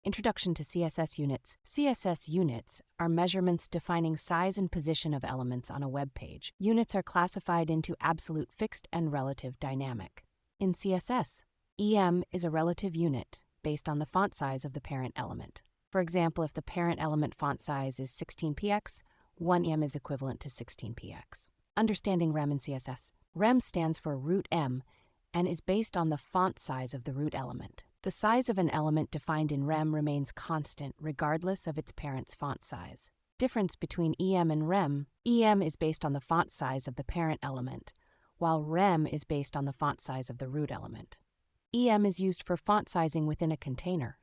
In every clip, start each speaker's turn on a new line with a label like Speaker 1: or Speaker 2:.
Speaker 1: Introduction to CSS Units. CSS units are measurements defining size and position of elements on a web page. Units are classified into absolute fixed and relative dynamic. In CSS, EM is a relative unit based on the font size of the parent element. For example, if the parent element font size is 16px, 1 EM is equivalent to 16px. Understanding rem in CSS. Rem stands for root M and is based on the font size of the root element. The size of an element defined in rem remains constant regardless of its parent's font size. Difference between EM and rem: EM is based on the font size of the parent element, while rem is based on the font size of the root element. EM is used for font sizing within a container,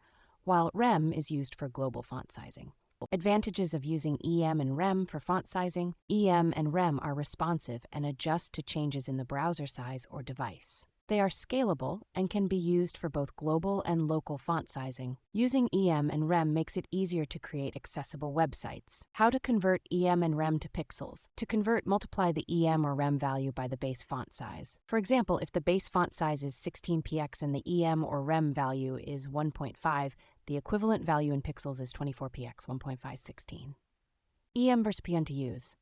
Speaker 1: while rem is used for global font sizing. Advantages of using EM and rem for font sizing: EM and rem are responsive and adjust to changes in the browser size or device. They are scalable and can be used for both global and local font sizing. Using EM and rem makes it easier to create accessible websites. How to convert EM and rem to pixels. To convert, multiply the EM or rem value by the base font size. For example, if the base font size is 16px and the EM or rem value is 1.5, the equivalent value in pixels is 24px, 1.516. EM versus PN to use.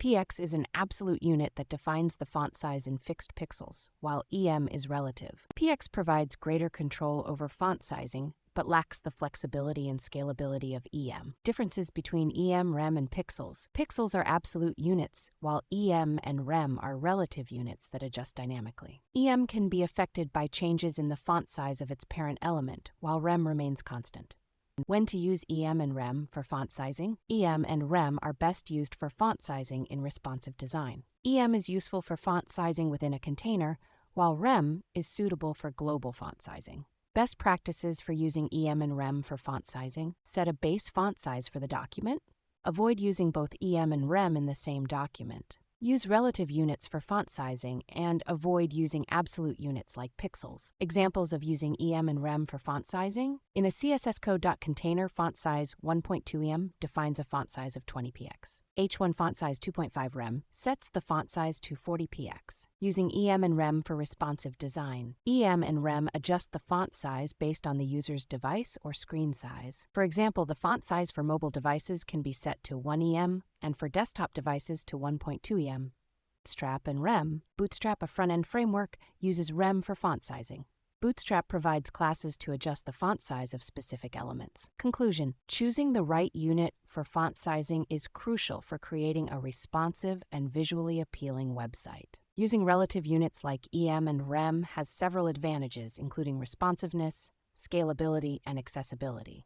Speaker 1: px is an absolute unit that defines the font size in fixed pixels, while EM is relative. px provides greater control over font sizing, but lacks the flexibility and scalability of EM. Differences between EM, rem, and pixels. Pixels are absolute units, while EM and rem are relative units that adjust dynamically. EM can be affected by changes in the font size of its parent element, while rem remains constant. When to use EM and rem for font sizing? EM and rem are best used for font sizing in responsive design. EM is useful for font sizing within a container, while rem is suitable for global font sizing. Best practices for using EM and rem for font sizing: set a base font size for the document. Avoid using both EM and rem in the same document. Use relative units for font sizing and avoid using absolute units like pixels. Examples of using EM and rem for font sizing: in a CSS code.container, font size 1.2 EM defines a font size of 20px. H1 font size 2.5 rem sets the font size to 40px. Using EM and rem for responsive design. EM and rem adjust the font size based on the user's device or screen size. For example, the font size for mobile devices can be set to 1 EM and for desktop devices to 1.2 EM. Bootstrap and rem. Bootstrap, a front-end framework, uses rem for font sizing. Bootstrap provides classes to adjust the font size of specific elements. Conclusion: choosing the right unit for font sizing is crucial for creating a responsive and visually appealing website. Using relative units like EM and rem has several advantages, including responsiveness, scalability, and accessibility.